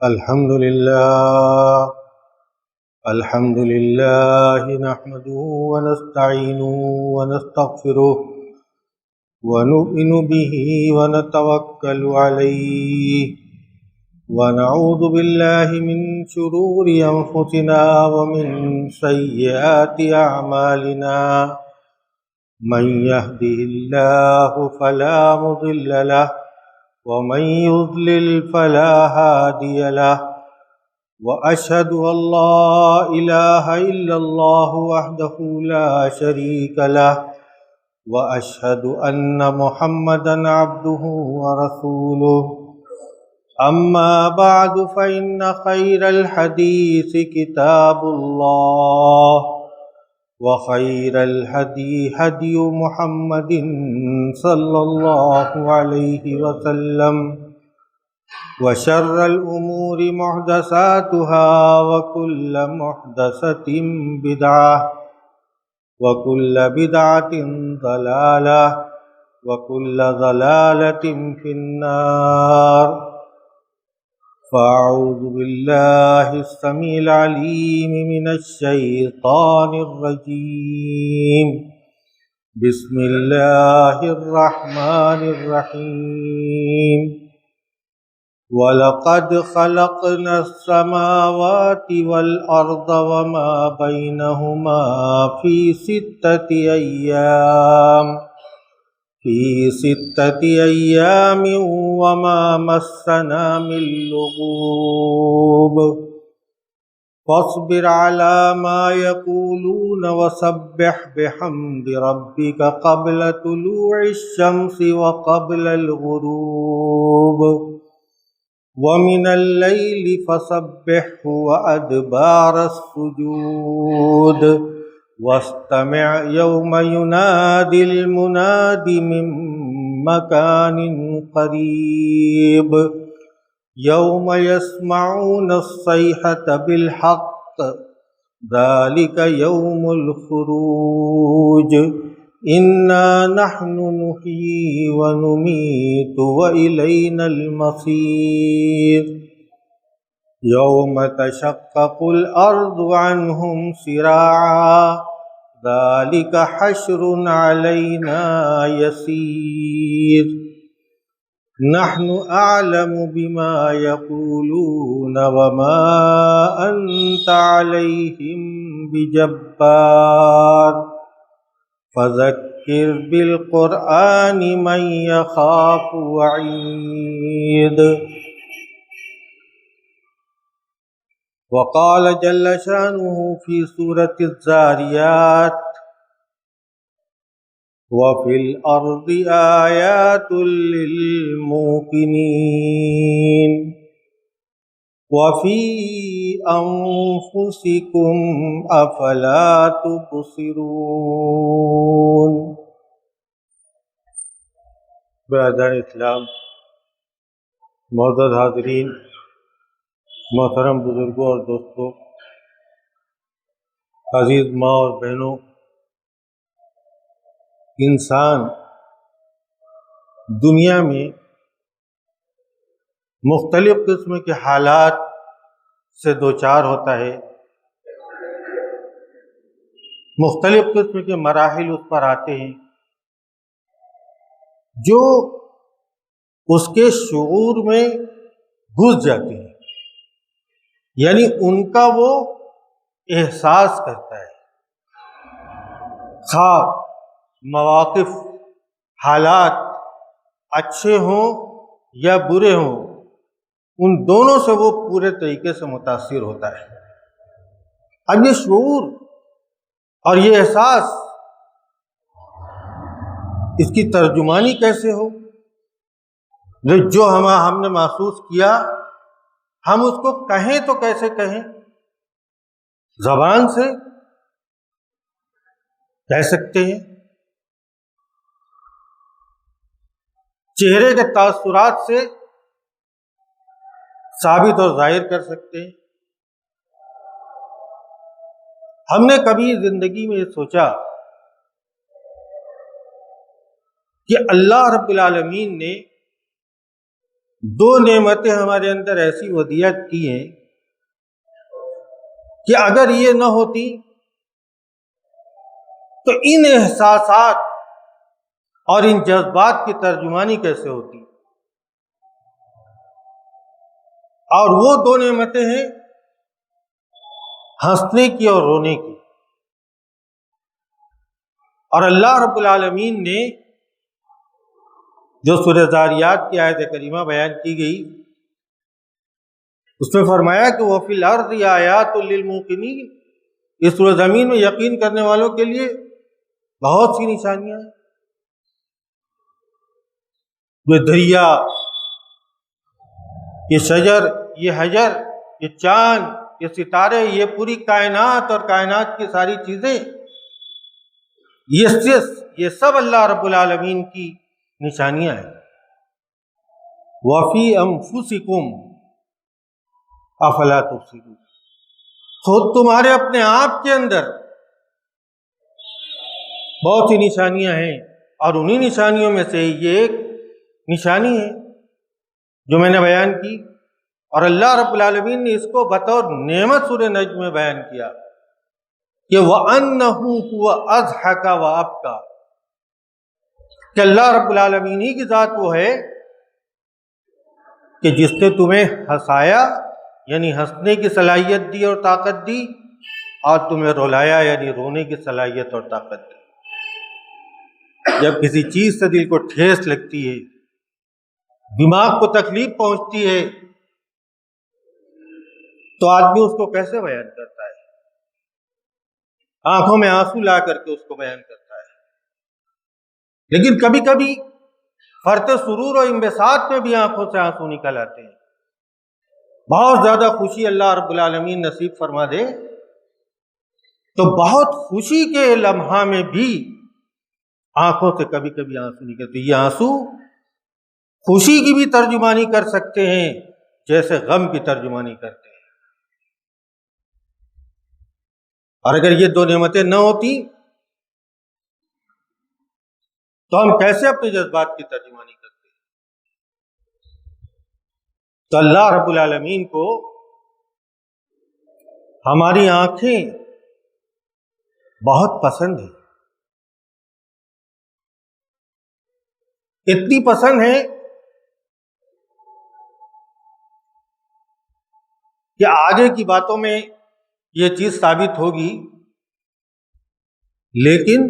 الحمد لله الحمد لله نحمده ونستعينه ونستغفره ونؤمن به ونتوكل عليه ونعوذ بالله من شرور أنفسنا ومن سيئات أعمالنا من يهده الله فلا مضل له ومن يضلل فلا هادي له وأشهد أن لا إله إلا الله وحده لا شريك له وأشهد أن محمدا عبده ورسوله أما بعد فإن خير الحديث كتاب الله وخير الهدي هدي محمد صلى الله عليه وسلم وشر الأمور محدثاتها وكل محدثة بدعة وكل بدعة ضلالة وكل ضلالة في النار فأعوذ بالله السميع العليم من الشيطان الرجيم بسم الله الرحمن الرحيم وَلَقَدْ خَلَقْنَا السَّمَاوَاتِ وَالْأَرْضَ وَمَا بَيْنَهُمَا فِي سِتَّةِ أَيَّامٍ وَمَا مَسَّنَا مِن لُّغُوبٍ فاصبر على ما يقولون وسبح بحمد ربك قبل طلوع الشمس وقبل الغروب ومن الليل فسبحه وأدبار السجود واستمع يوم ينادي المناد من مكان قريب يوم يسمعون الصيحة بالحق ذلك يوم الخروج إنا نحن نحيي ونميت وإلينا المصير يوم تشقق الأرض عنهم سراعا ذلك حشر علينا يسير نحن أعلم بما يقولون وما أنت عليهم بجبار فذكر بالقرآن من يخاف وعيد وقال جل شأنه في سورة الذاريات وفي الأرض آيات للموقنين وفي أنفسكم أفلا تبصرون. برادران اسلام، معزز حاضرین، محترم بزرگوں اور دوستوں، عزیز ماں اور بہنوں، انسان دنیا میں مختلف قسم کے حالات سے دوچار ہوتا ہے، مختلف قسم کے مراحل اس پر آتے ہیں جو اس کے شعور میں گھس جاتے ہیں، یعنی ان کا وہ احساس کرتا ہے، خواہ مواقف، حالات اچھے ہوں یا برے ہوں، ان دونوں سے وہ پورے طریقے سے متاثر ہوتا ہے۔ اب یہ شعور اور یہ احساس، اس کی ترجمانی کیسے ہو؟ جو ہم نے محسوس کیا، ہم اس کو کہیں تو کیسے کہیں؟ زبان سے کہہ سکتے ہیں، چہرے کے تاثرات سے ثابت اور ظاہر کر سکتے ہیں۔ ہم نے کبھی زندگی میں یہ سوچا کہ اللہ رب العالمین نے دو نعمتیں ہمارے اندر ایسی ودیعت کی ہیں کہ اگر یہ نہ ہوتی تو ان احساسات اور ان جذبات کی ترجمانی کیسے ہوتی؟ اور وہ دو نعمتیں ہیں ہنسنے کی اور رونے کی. اور اللہ رب العالمین نے جو سورہ ذاریات کی آیت کریمہ بیان کی گئی اس میں فرمایا کہ وَفِي الْأَرْضِ آیَاتٌ لِّلْمُوقِنِينَ، اس سورہ زمین میں یقین کرنے والوں کے لیے بہت سی نشانیاں ہیں. یہ دریا، یہ شجر، یہ حجر، یہ چاند، یہ ستارے، یہ پوری کائنات اور کائنات کی ساری چیزیں، یہ سب اللہ رب العالمین کی نشانیاں ہیں. وَفِي أَنفُسِكُمْ أَفَلَا تُبْصِرُونَ، خود تمہارے اپنے آپ کے اندر بہت سی نشانیاں ہیں، اور انہی نشانیوں میں سے یہ ایک نشانی ہے جو میں نے بیان کی. اور اللہ رب العالمین نے اس کو بطور نعمت سورہ نجم میں بیان کیا کہ وَأَنَّهُ هُوَ أَضْحَكَ وَأَبْكَى، کہ اللہ رب العالمین ہی کی ذات وہ ہے کہ جس نے تمہیں ہنسایا یعنی ہنسنے کی صلاحیت دی اور طاقت دی، اور تمہیں رلایا یعنی رونے کی صلاحیت اور طاقت دی. جب کسی چیز سے دل کو ٹھیس لگتی ہے، دماغ کو تکلیف پہنچتی ہے، تو آدمی اس کو کیسے بیان کرتا ہے؟ آنکھوں میں آنسو لا کر کے اس کو بیان کرتا ہے. لیکن کبھی کبھی فرط سرور اور انبساط میں بھی آنکھوں سے آنسو نکل آتے ہیں. بہت زیادہ خوشی اللہ رب العالمین نصیب فرما دے تو بہت خوشی کے لمحہ میں بھی آنکھوں سے کبھی کبھی آنسو نکلتے. یہ آنسو خوشی کی بھی ترجمانی کر سکتے ہیں جیسے غم کی ترجمانی کرتے ہیں. اور اگر یہ دو نعمتیں نہ ہوتی تو ہم کیسے اپنے جذبات کی ترجمانی کرتے؟ تو اللہ رب العالمین کو ہماری آنکھیں بہت پسند ہیں. اتنی پسند ہے کہ آگے کی باتوں میں یہ چیز ثابت ہوگی، لیکن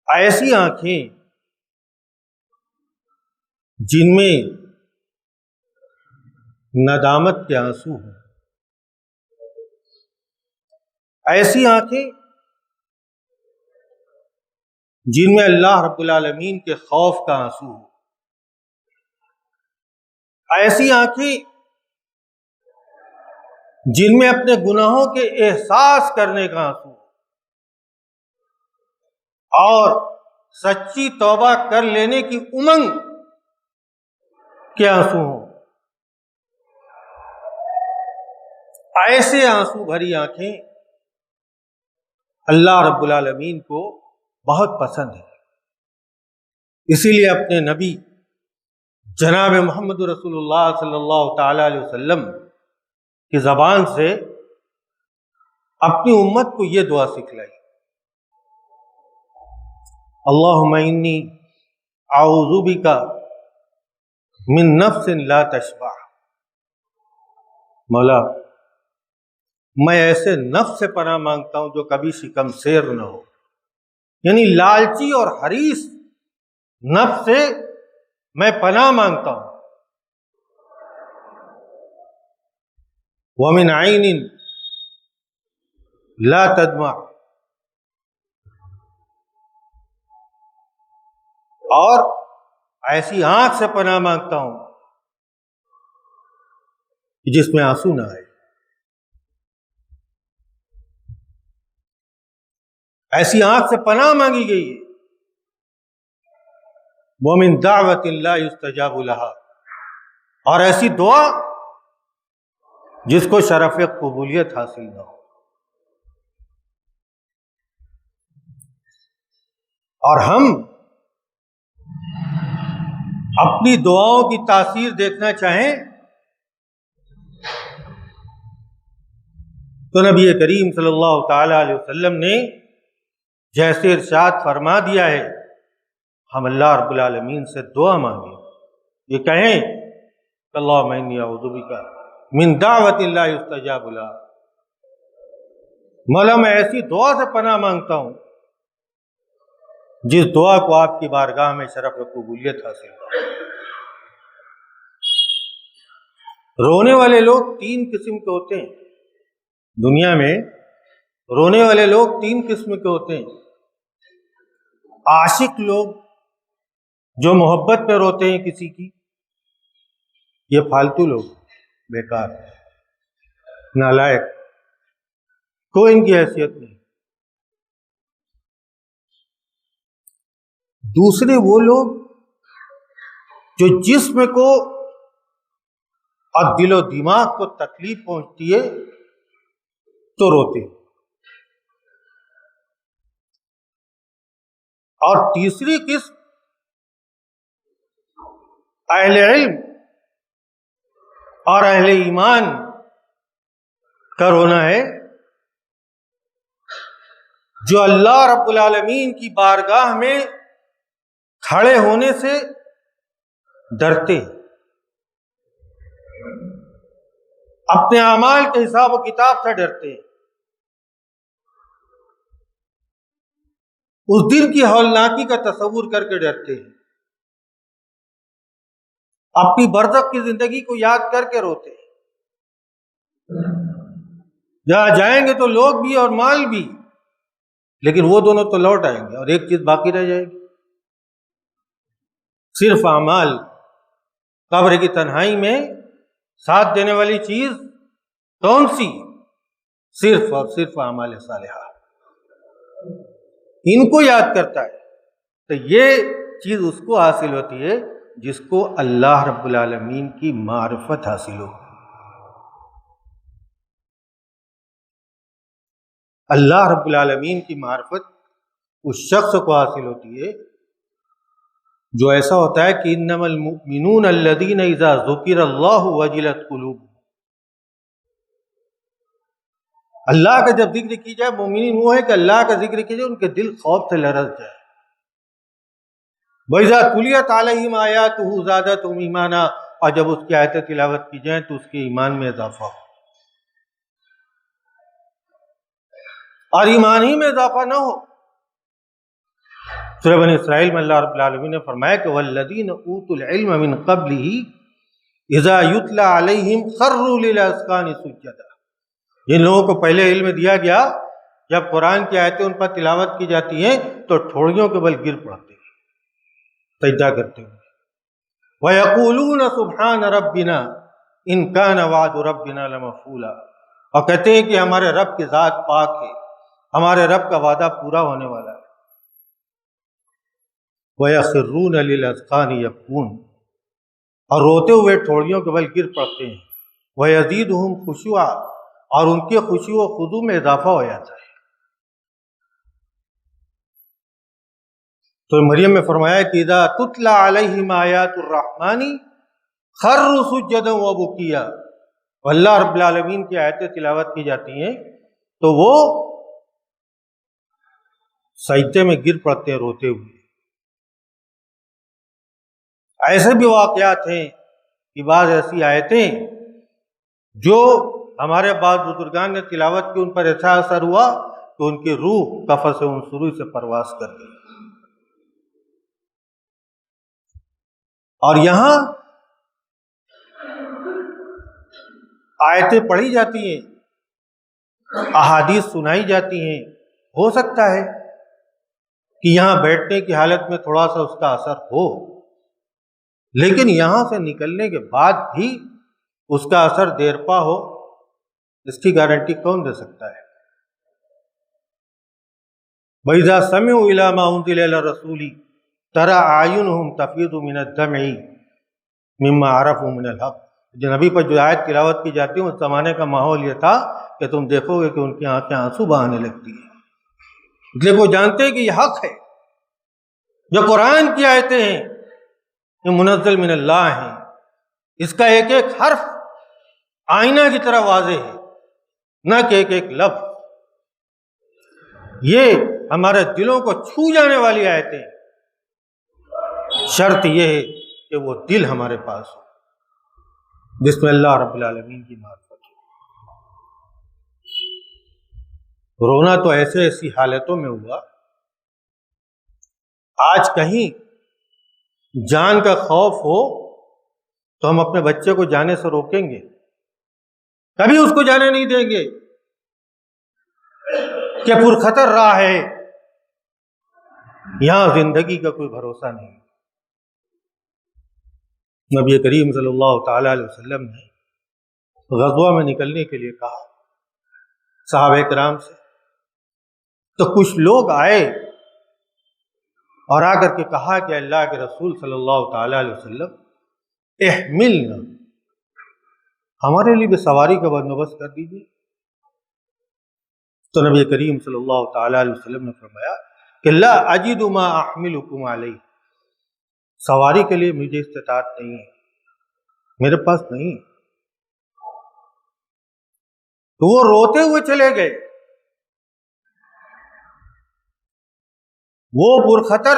ایسی آنکھیں جن میں ندامت کے آنسو ہیں، ایسی آنکھیں جن میں اللہ رب العالمین کے خوف کا آنسو ہو، ایسی آنکھیں جن میں اپنے گناہوں کے احساس کرنے کا آنسو ہو اور سچی توبہ کر لینے کی امنگ کے آنسو ہوں. ایسے آنسو بھری آنکھیں اللہ رب العالمین کو بہت پسند ہے. اسی لیے اپنے نبی جناب محمد رسول اللہ صلی اللہ تعالی علیہ وسلم کی زبان سے اپنی امت کو یہ دعا سکھلائی: اللہم انی اعوذ بک من نفس لا تشبع. مولا، میں ایسے نفس سے پناہ مانگتا ہوں جو کبھی شکم سیر نہ ہو، یعنی لالچی اور حریص نفس سے میں پناہ مانگتا ہوں. ومن عین لا تدمع، اور ایسی آنکھ سے پناہ مانگتا ہوں جس میں آنسو نہ آئے. ایسی آنکھ سے پناہ مانگی گئی ہے. وَمِن دعوۃ لا یستجاب لها، اور ایسی دعا جس کو شرف قبولیت حاصل نہ ہو. اور ہم اپنی دعاؤں کی تاثیر دیکھنا چاہیں تو نبی کریم صلی اللہ تعالی علیہ وسلم نے جیسے ارشاد فرما دیا ہے، ہم اللہ رب العالمین سے دعا مانگیں، یہ کہیں کہ اللہم انی اعوذ بک من دعوت لا یستجاب لہا، مولا میں ایسی دعا سے پناہ مانگتا ہوں جس دعا کو آپ کی بارگاہ میں شرف و قبولیت حاصل ہو۔ رونے والے لوگ تین قسم کے ہوتے ہیں دنیا میں، رونے والے لوگ تین قسم کے ہوتے ہیں۔ عاشق لوگ جو محبت میں روتے ہیں کسی کی، یہ فالتو لوگ، بیکار، نالائق، کوئی ان کی حیثیت نہیں۔ دوسرے وہ لوگ جو جسم کو اور دل و دماغ کو تکلیف پہنچتی ہے تو روتے ہیں۔ اور تیسری قسم اہل علم اور اہل ایمان کا رونا ہے، جو اللہ رب العالمین کی بارگاہ میں کھڑے ہونے سے ڈرتے ہیں، اپنے اعمال کے حساب و کتاب سے ڈرتے ہیں، اس دن کی ہولناکی کا تصور کر کے ڈرتے ہیں، اپنی برزخ کی زندگی کو یاد کر کے روتے ہیں۔ جہاں جائیں گے تو لوگ بھی اور مال بھی، لیکن وہ دونوں تو لوٹ آئیں گے اور ایک چیز باقی رہ جائے گی، صرف اعمال۔ قبر کی تنہائی میں ساتھ دینے والی چیز کون سی؟ صرف اور صرف اعمال صالحہ۔ ان کو یاد کرتا ہے تو یہ چیز اس کو حاصل ہوتی ہے جس کو اللہ رب العالمین کی معرفت حاصل ہو۔ اللہ رب العالمین کی معرفت اس شخص کو حاصل ہوتی ہے جو ایسا ہوتا ہے کہ انما المؤمنون الذین اذا ذکر اللہ وجلت قلوبهم، اللہ کا جب ذکر کی جائے، مومنین وہ ہے کہ اللہ کا ذکر کی جائے ان کے دل خوف سے لرز جائے۔ وَإِذَا تُلِيَتْ عَلَيْهِمْ آيَاتُهُ زَادَتْهُمْ ایمانا، اور جب اس کی آیتیں تلاوت کی جائیں تو اس کے ایمان میں اضافہ ہو، اور ایمان ہی میں اضافہ نہ ہو۔ سورہ بنی اسرائیل میں اللہ رب العالمین نے فرمایا کہ وَالَّذِينَ أُوتُوا الْعِلْمَ مِنْ قَبْلِهِ إِذَا يُتْلَى عَلَيْهِمْ خَرُّوا لِلْأَذْقَانِ سُجَّدًا، جن لوگوں کو پہلے علم دیا گیا، جب قرآن کی آیتیں ان پر تلاوت کی جاتی ہیں تو ٹھوڑیوں کے بل گر پڑتے ہیں سجدہ کرتے ہوئے۔ وَيَقُولُونَ سُبْحَانَ رَبِّنَا إِنْ كَانَ وَعْدُ رَبِّنَا لَمَفْعُولًا، اور کہتے ہیں کہ ہمارے رب کی ذات پاک ہے، ہمارے رب کا وعدہ پورا ہونے والا ہے۔ وَيَخِرُّونَ لِلْأَذْقَانِ يَبْكُونَ، اور روتے ہوئے ٹھوڑیوں کے بل گر پڑتے ہیں۔ وَيَزِيدُهُمْ خُشُوعًا، اور ان کے خشوع و خضوع میں اضافہ ہو جاتا ہے۔ تو مریم میں فرمایا کہ اذا تتلی علیہم آیات الرحمن خروا سجدا وبکیا، اللہ رب العالمین کی آیتیں تلاوت کی جاتی ہیں تو وہ سجدے میں گر پڑتے ہیں روتے ہوئے۔ ایسے بھی واقعات ہیں کہ بعض ایسی آیتیں جو ہمارے بعض بزرگان نے تلاوت کی، ان پر ایسا اثر ہوا کہ ان کی روح قفس عنصری سے پرواز کر گئی۔ اور یہاں آیتیں پڑھی جاتی ہیں، احادیث سنائی جاتی ہیں، ہو سکتا ہے کہ یہاں بیٹھنے کی حالت میں تھوڑا سا اس کا اثر ہو، لیکن یہاں سے نکلنے کے بعد بھی اس کا اثر دیر پا ہو، اس کی گارنٹی کون دے سکتا ہے؟ وَإِذَا سَمِعُوا إِلَىٰ مَا أُنزِلَ إِلَى الرَّسُولِ تَرَىٰ أَعْيُنُهُمْ تَفِيضُ مِنَ الدَّمْعِ مِمَّا عَرَفُوا مِنَ الْحَقِّ، جو نبی پر جو آیت تلاوت کی جاتی ہے اس زمانے کا ماحول یہ تھا کہ تم دیکھو گے کہ ان کی آنکھیں آنسو بہانے لگتی ہیں، اس لیے وہ جانتے ہیں کہ یہ حق ہے، جو قرآن کی آیتیں ہیں یہ منزل من اللہ ہیں، اس کا ایک ایک حرف آئینہ کی طرح واضح ہے، نہ کہ ایک ایک لفظ۔ یہ ہمارے دلوں کو چھو جانے والی آیتیں ہیں۔ شرط یہ ہے کہ وہ دل ہمارے پاس ہو، جس میں اللہ رب العالمین کی معرفت ہو۔ رونا تو ایسی حالتوں میں ہوا، آج کہیں جان کا خوف ہو تو ہم اپنے بچے کو جانے سے روکیں گے، کبھی اس کو جانے نہیں دیں گے کہ پرخطر راہ ہے، یہاں زندگی کا کوئی بھروسہ نہیں۔ نبی کریم صلی اللہ تعالی علیہ وسلم نے غزوہ میں نکلنے کے لیے کہا صحابہ کرام سے، تو کچھ لوگ آئے اور آ کر کے کہا کہ اللہ کے رسول صلی اللہ تعالی علیہ وسلم احملنا، ہمارے لیے بھی سواری کا بندوبست کر دیجیے۔ تو نبی کریم صلی اللہ تعالی علیہ وسلم نے فرمایا کہ لا اجد ما احملکم علیہ، سواری کے لیے مجھے استطاعت نہیں ہے، میرے پاس نہیں۔ تو وہ روتے ہوئے چلے گئے۔ وہ پرخطر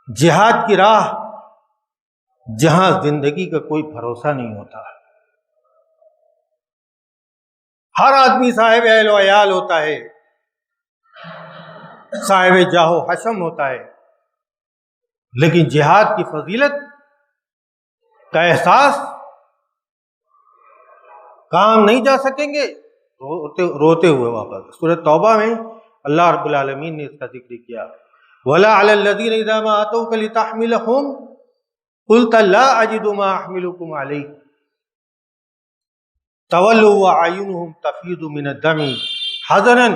جہاد کی راہ جہاں زندگی کا کوئی بھروسہ نہیں ہوتا، ہر آدمی صاحب اہل و عیال ہوتا ہے، صاحب جاہ و حشم ہوتا ہے، لیکن جہاد کی فضیلت کا احساس کام نہیں جا سکیں گے روتے ہوئے واپس۔ سورۃ توبہ میں اللہ رب العالمین نے اس کا ذکر کیا، وَلَا عَلَى الَّذِينَ إِذَا مَا أَتَوْكَ لِتَحْمِلَهُمْ قُلْتَ لَا أَجِدُ مَا أَحْمِلُكُمْ عَلَيْهِ تَوَلُّوا وَأَعْيُنُهُمْ تَفِيضُ مِنَ الدَّمِ حَزَنًا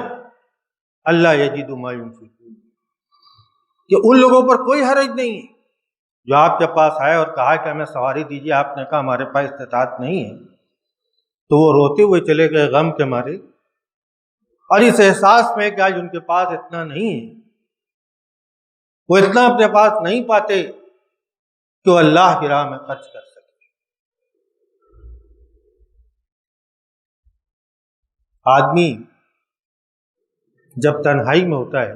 أَلَّا يَجِدُوا مَا يُنْفِقُونَ، کہ ان لوگوں پر کوئی حرج نہیں ہے جو آپ کے پاس آئے اور کہا کہ ہمیں سواری دیجیے، آپ نے کہا ہمارے پاس استطاعت نہیں ہے، تو وہ روتے ہوئے چلے گئے غم کے مارے، اور اس احساس میں کہ آج ان کے پاس اتنا نہیں ہے، وہ اتنا اپنے پاس نہیں پاتے کہ وہ اللہ کی راہ میں خرچ کر سکے۔ آدمی جب تنہائی میں ہوتا ہے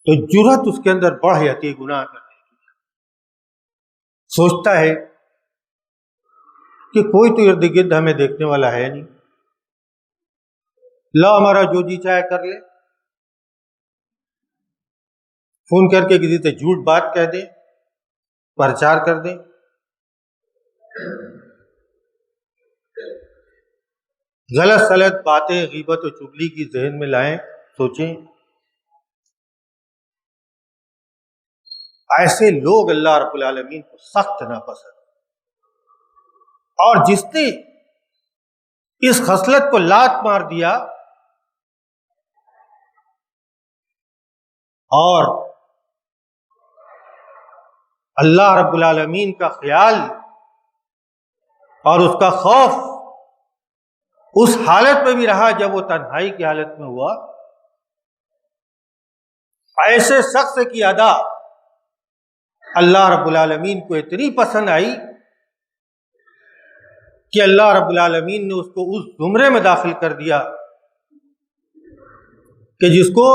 تو جرأت اس کے اندر بڑھ جاتی ہے گناہ کرنے کی، سوچتا ہے کہ کوئی تو ارد گرد ہمیں دیکھنے والا ہے نہیں، لا ہمارا جو جی چاہے کر لے، فون کر کے کسی سے جھوٹ بات کہہ دیں، پرچار کر دیں۔ غلط سلط باتیں غیبت و چغلی کی ذہن میں لائیں، سوچیں۔ ایسے لوگ اللہ رب العالمین کو سخت ناپسند، اور جس نے اس خصلت کو لات مار دیا اور اللہ رب العالمین کا خیال اور اس کا خوف اس حالت میں بھی رہا جب وہ تنہائی کی حالت میں ہوا، ایسے شخص کی ادا اللہ رب العالمین کو اتنی پسند آئی کہ اللہ رب العالمین نے اس کو اس زمرے میں داخل کر دیا کہ جس کو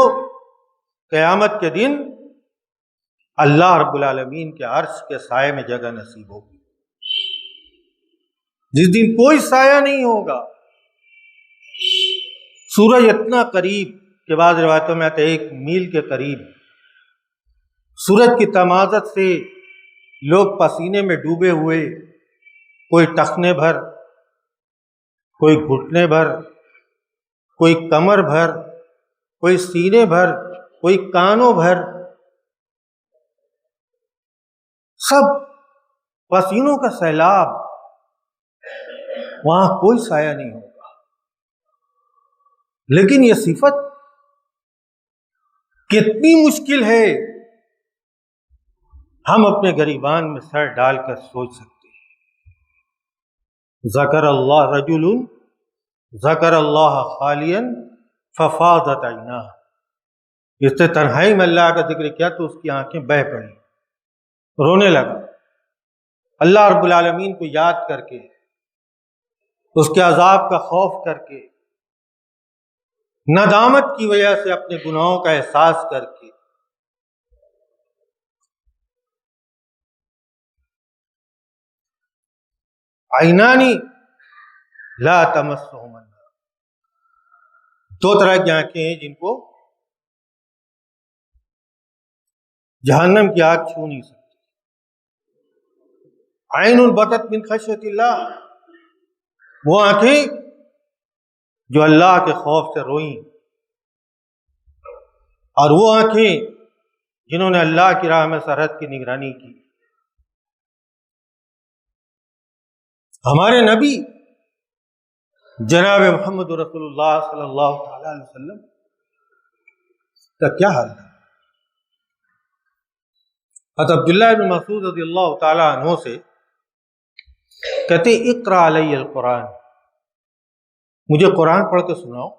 قیامت کے دن اللہ رب العالمین کے عرش کے سائے میں جگہ نصیب ہوگی، جس دن کوئی سایہ نہیں ہوگا، سورج اتنا قریب کہ بعض روایتوں میں آتا ہے 1 میل کے قریب، سورج کی تمازت سے لوگ پسینے میں ڈوبے ہوئے، کوئی ٹخنے بھر، کوئی گھٹنے بھر، کوئی کمر بھر، کوئی سینے بھر، کوئی کانوں بھر، سب پسینوں کا سیلاب، وہاں کوئی سایہ نہیں ہوگا۔ لیکن یہ صفت کتنی مشکل ہے، ہم اپنے گریبان میں سر ڈال کر سوچ سکتے ہیں۔ ذکر اللہ رجل ذکر اللہ خالیا ففاضت عیناہ، اس نے تنہائی میں اللہ کا ذکر کیا تو اس کی آنکھیں بہہ پڑیں، رونے لگا اللہ رب العالمین کو یاد کر کے، اس کے عذاب کا خوف کر کے، ندامت کی وجہ سے اپنے گناہوں کا احساس کر کے۔ عینانی لا تمسہم النار، دو طرح کی آنکھیں ہیں جن کو جہنم کی آگ چھو نہیں سکتی۔ عین بتت من خشیت اللہ، وہ آنکھیں جو اللہ کے خوف سے روئیں، اور وہ آنکھیں جنہوں نے اللہ کی راہ میں سرحد کی نگرانی کی۔ ہمارے نبی جناب محمد رسول اللہ صلی اللہ تعالی علیہ وسلم کا کیا حال ہے؟ حضرت عبداللہ بن مسعود رضی اللہ تعالی عنہ سے کہتے اقرا علی القرآن، مجھے قرآن پڑھ کے سناؤ۔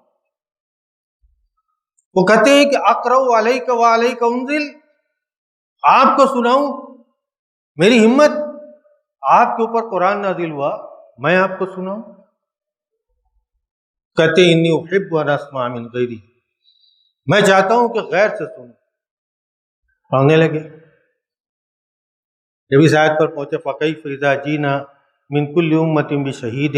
وہ کہتے ہیں کہ اقرأ علیک وعلیک انزل، آپ کو سناؤں، میری ہمت، آپ کے اوپر قرآن نازل ہوا، میں آپ کو سناؤں؟ کہتے انی احب ان اسمع من غیری، میں چاہتا ہوں کہ غیر سے سنوں۔ پڑھنے لگے، جب اس آیت پر پہنچے فکیف اذا جینا من کل امۃ بشہید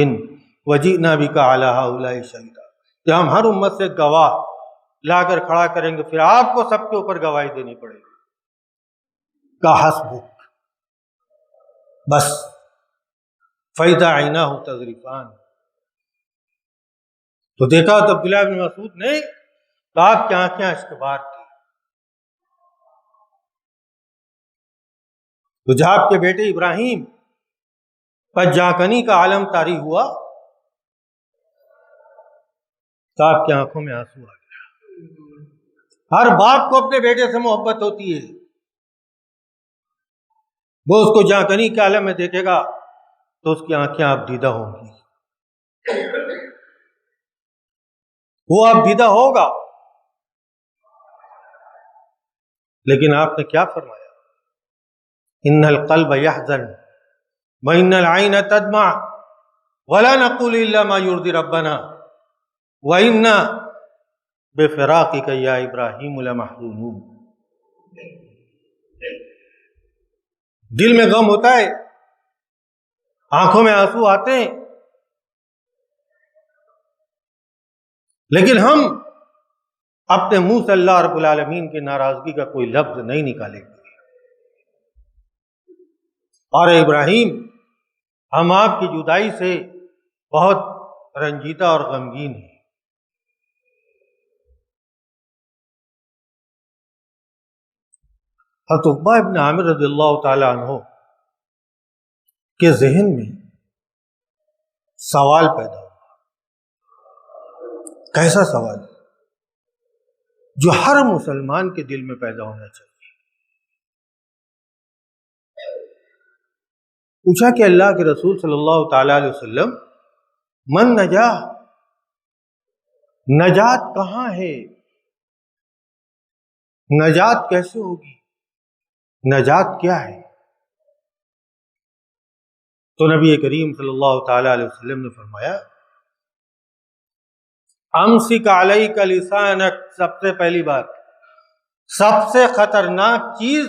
وجئنا بک علی ہؤلاء شہیدا، کہ ہم ہر امت سے گواہ لا کر کھڑا کریں گے، پھر آپ کو سب کے اوپر گواہی دینی پڑے گی۔ کا حسبک، بس فإذا عیناہ تذرفان، تو دیکھا تو عبداللہ بن مسعود نے تو آپ کی آنکھیں اشک بار تھی۔ تو جب آپ کے بیٹے ابراہیم پر جاکنی کا عالم طاری ہوا تو آپ کی آنکھوں میں آنسو آ گیا۔ ہر باپ کو اپنے بیٹے سے محبت ہوتی ہے، وہ اس کو جاکنی کے عالم میں دیکھے گا تو اس کی آنکھیں آپ دیدہ ہوں گی، وہ آپ دیدہ ہوگا۔ لیکن آپ نے کیا فرمایا؟ ان القلب يحزن وان العين تدمع ولا نقول الا ما يرضي ربنا وانا بفراقك يا ابراہیم لمحزونون، دل میں غم ہوتا ہے، آنکھوں میں آنسو آتے ہیں، لیکن ہم اپنے منہ سے اللہ رب العالمین کی ناراضگی کا کوئی لفظ نہیں نکالیں گے۔ اور ابراہیم، ہم آپ کی جدائی سے بہت رنجیدہ اور غمگین ہیں۔ حضرت عقبہ ابن عامر رضی اللہ تعالی عنہ کے ذہن میں سوال پیدا ہوا۔ کیسا سوال؟ جو ہر مسلمان کے دل میں پیدا ہونا چاہیے۔ پوچھا کہ اللہ کے رسول صلی اللہ تعالی علیہ وسلم، من نجا، نجات کہاں ہے؟ نجات کیسے ہوگی؟ نجات کیا ہے؟ تو نبی کریم صلی اللہ تعالی علیہ وسلم نے فرمایا، امسک علیک لسانک، سب سے پہلی بات، سب سے خطرناک چیز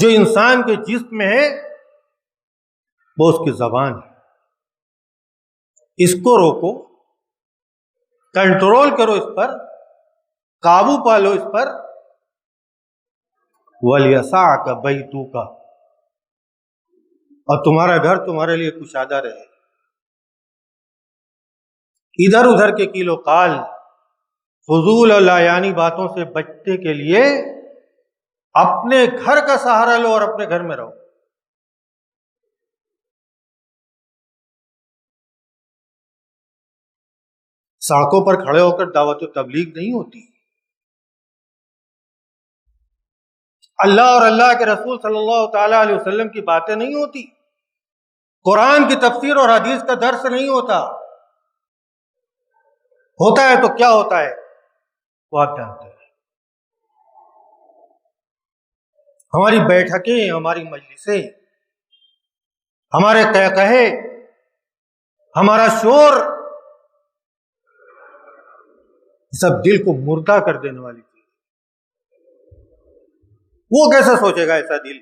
جو انسان کے جسم میں ہے وہ اس کی زبان ہے، اس کو روکو، کنٹرول کرو، اس پر قابو پالو اس پر۔ وَلْيَسَعْكَ بَيْتُكَ، اور تمہارا گھر تمہارے لیے کشادہ رہے۔ ادھر ادھر کے کیل و قال، فضول اور لایانی باتوں سے بچنے کے لیے اپنے گھر کا سہارا لو اور اپنے گھر میں رہو۔ سڑکوں پر کھڑے ہو کر دعوت و تبلیغ نہیں ہوتی، اللہ اور اللہ کے رسول صلی اللہ تعالی علیہ وسلم کی باتیں نہیں ہوتی، قرآن کی تفسیر اور حدیث کا درس نہیں ہوتا۔ ہوتا ہے تو کیا ہوتا ہے وہ آپ جانتے ہیں۔ ہماری بیٹھکیں، ہماری مجلسیں، ہمارے قہقہے، ہمارا شور، سب دل کو مردہ کر دینے والی چیز۔ وہ کیسے سوچے گا ایسا دل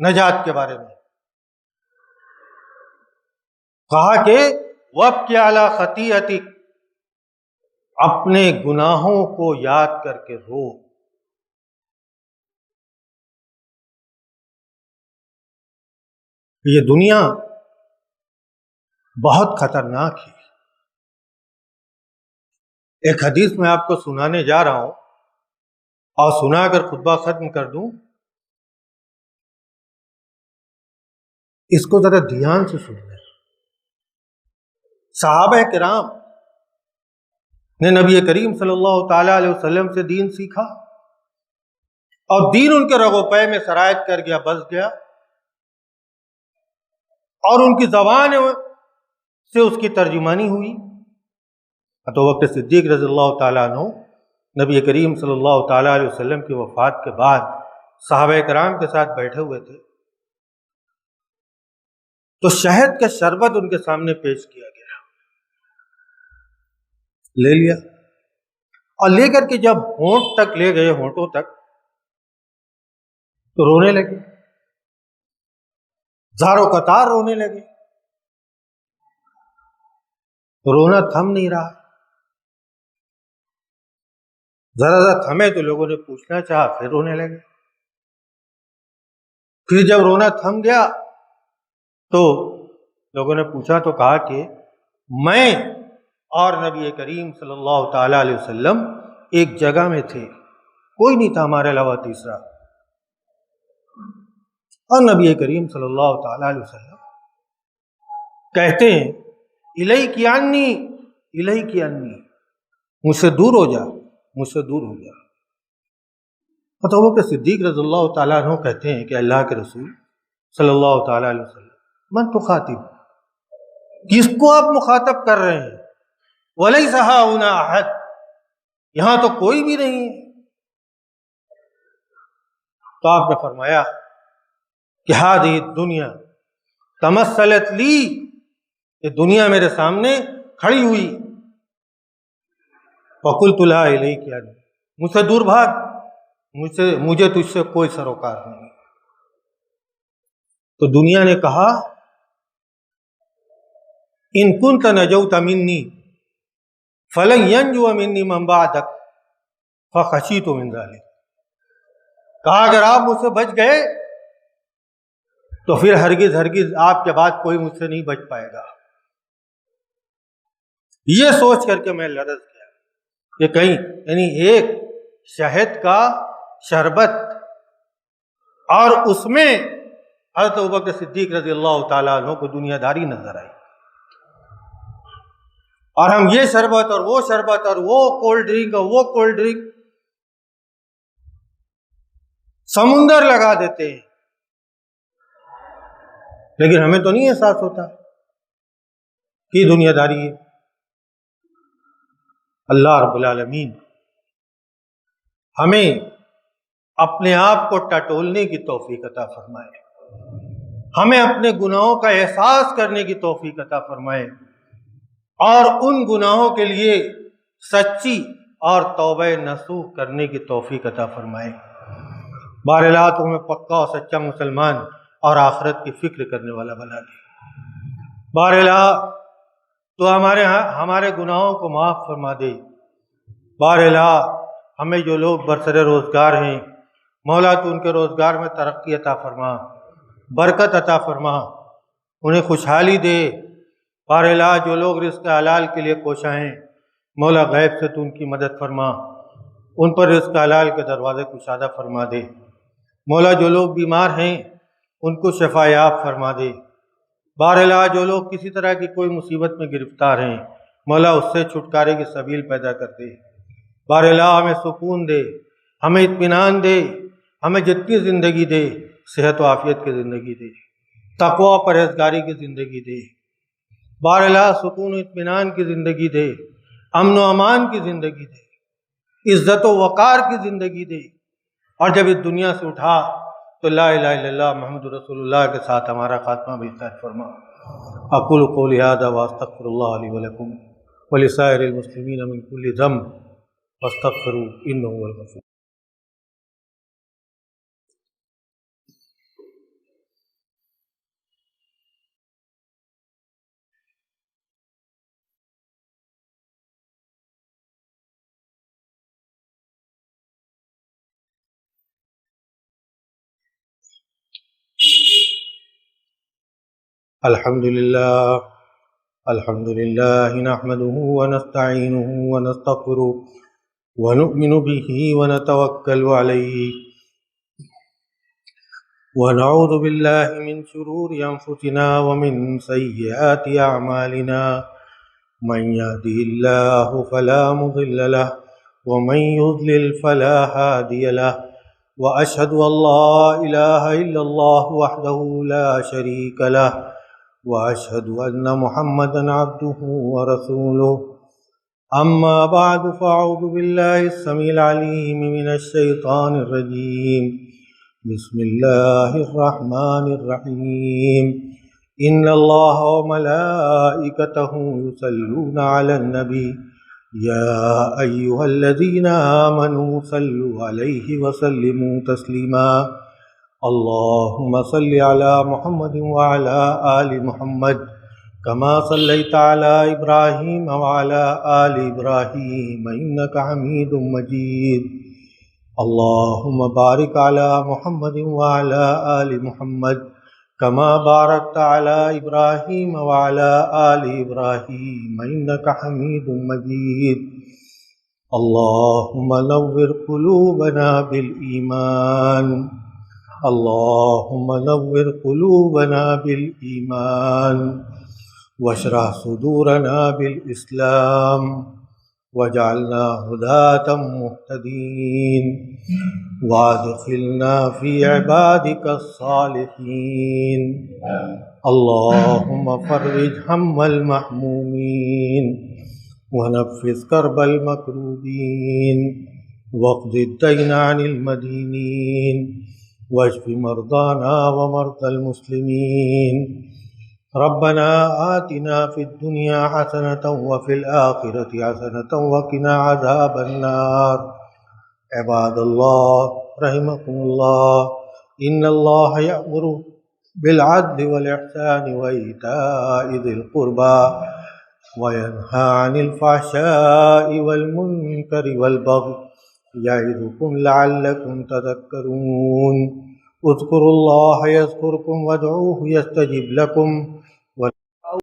نجات کے بارے میں؟ کہا کہ وَابْكِ عَلَىٰ خَطِیئَتِکَ، اپنے گناہوں کو یاد کر کے رو۔ یہ دنیا بہت خطرناک ہے۔ ایک حدیث میں آپ کو سنانے جا رہا ہوں، اور سنا کر خطبہ ختم کر دوں۔ اس کو ذرا دھیان سے سنیں۔ صحابہ کرام نے نبی کریم صلی اللہ تعالی علیہ وسلم سے دین سیکھا، اور دین ان کے رگ و پے میں سرایت کر گیا، بس گیا، اور ان کی زبان سے اس کی ترجمانی ہوئی۔ تو وقت صدیق رضی اللہ تعالیٰ عنہ نبی کریم صلی اللہ تعالیٰ علیہ وسلم کی وفات کے بعد صحابہ کرام کے ساتھ بیٹھے ہوئے تھے، تو شہد کا شربت ان کے سامنے پیش کیا گیا، لے لیا، اور لے کر کے جب ہونٹ تک لے گئے، ہونٹوں تک، تو رونے لگے، زاروں قطار رونے لگے، رونا تھم نہیں رہا۔ ذرا ذرا تھمے تو لوگوں نے پوچھنا چاہا، پھر رونے لگے۔ پھر جب رونا تھم گیا تو لوگوں نے پوچھا، تو کہا کہ میں اور نبی کریم صلی اللہ تعالی علیہ وسلم ایک جگہ میں تھے، کوئی نہیں تھا ہمارے علاوہ تیسرا، اور نبی کریم صلی اللہ تعالی علیہ وسلم کہتے ہیں الیک عنی، الیک عنی، مجھ سے دور ہو جا، مجھ سے دور ہو جا۔ تو وہ کہ صدیق رضی اللہ تعالیٰ عنہ کہتے ہیں کہ اللہ کے رسول صلی اللہ تعالیٰ علیہ وسلم، من تخاطب، کس کو آپ مخاطب کر رہے ہیں؟ وَلَيْسَ هَاهُنَا أَحَدٌ، یہاں تو کوئی بھی نہیں ہے۔ تو آپ نے فرمایا کہ هَذِهِ الدُّنْيَا تَمَثَّلَتْ لِي، یہ دنیا میرے سامنے کھڑی ہوئی، فَقُلْتُ لَا إِلَيْكَ عَنِّي، مجھ سے دور بھاگ، مجھے تجھ سے کوئی سروکار نہیں۔ تو دنیا نے کہا ان كنت نجوت مني فلن ينجو مني من بعدك فخشيت من ذلك، کہا اگر آپ مجھ سے بچ گئے تو پھر ہرگز ہرگز آپ کے بعد کوئی مجھ سے نہیں بچ پائے گا۔ یہ سوچ کر کے میں لرز گیا کہ کہیں یعنی ایک شہد کا شربت، اور اس میں حضرت ابوبکر صدیق رضی اللہ تعالیٰ عنہ کو دنیا داری نظر آئی، اور ہم یہ شربت اور وہ شربت اور وہ کولڈ ڈرنک اور وہ کولڈ ڈرنک سمندر لگا دیتے ہیں، لیکن ہمیں تو نہیں احساس ہوتا کہ دنیا داری ہے۔ اللہ رب العالمین ہمیں اپنے آپ کو ٹٹولنے کی توفیق عطا فرمائے، ہمیں اپنے گناہوں کا احساس کرنے کی توفیق عطا فرمائے، اور ان گناہوں کے لیے سچی اور توبہ نصوح کرنے کی توفیق عطا فرمائے۔ بہرحال تو ہمیں پکا اور سچا مسلمان اور آخرت کی فکر کرنے والا بنا دے۔ بہرحال تو ہمارے گناہوں کو معاف فرما دے۔ بہرحال ہمیں جو لوگ برسر روزگار ہیں، مولا تو ان کے روزگار میں ترقی عطا فرما، برکت عطا فرما، انہیں خوشحالی دے۔ بہرحال جو لوگ رزق حلال کے لیے کوشاں ہیں، مولا غیب سے تو ان کی مدد فرما، ان پر رزق حلال کے دروازے کشادہ فرما دے۔ مولا جو لوگ بیمار ہیں ان کو شفا یاب فرما دے۔ بہرحال جو لوگ کسی طرح کی کوئی مصیبت میں گرفتار ہیں، مولا اس سے چھٹکارے کی سبیل پیدا کر دے۔ بہرحال ہمیں سکون دے، ہمیں اطمینان دے، ہمیں جتنی زندگی دے صحت و عافیت کی زندگی دے، تقوی و پرہیزگاری کی زندگی دے۔ بہرحال سکون و اطمینان کی زندگی دے، امن و امان کی زندگی دے، عزت و وقار کی زندگی دے، اور جب اس دنیا سے اٹھا تو لا الہ الا اللہ محمد رسول اللہ کے ساتھ ہمارا خاتمہ بھی خیر فرما۔ اقول قولی ھذا واستغفر اللہ لی ولکم ولسائر المسلمین من کل ذنب فاستغفروہ انہ هو الغفور۔ الحمد للہ نحمده ونستعینه ونستغفره ونؤمن به ونتوکل علیہ ونعوذ باللہ من شرور انفسنا ومن سیئات اعمالنا من يهده الله فلا مضل له ومن يضلل فلا هادي له وأشهد أن لا إله إلا الله وحده لا شريك له وأشهد أن محمدا عبده ورسوله أما بعد فأعوذ بالله السميع العليم من الشيطان الرجيم بسم الله الرحمن الرحيم إن الله وملائكته يصلون على النبي يا أيها الذين آمنوا صلوا عليه وسلموا تسليما اللهم صل على محمد وعلى آل محمد كما صليت على إبراهيم وعلى آل إبراهيم إنك حميد مجيد اللهم بارك على محمد وعلى آل محمد كما باركت على إبراهيم وعلى آل إبراهيم إنك حميد مجيد اللهم نور قلوبنا بالإيمان اللهم نور قلوبنا بالإيمان واشرح صدورنا بالإسلام واجعلنا هداة مهتدين وادخلنا في عبادك الصالحين اللهم فرج هم المحمومين ونفس كرب المكروبين واقض الدين عن المدينين واشف مرضانا ومرضى المسلمين ربنا آتنا في الدنيا حسنة وفي الآخرة حسنة وقنا عذاب النار عباد الله رحمكم الله إن الله يأمر بالعدل والإحسان وإيتاء ذي القربى وينهى عن الفحشاء والمنكر والبغي يعظكم لعلكم تذكرون اذكروا الله يذكركم وادعوه يستجب لكم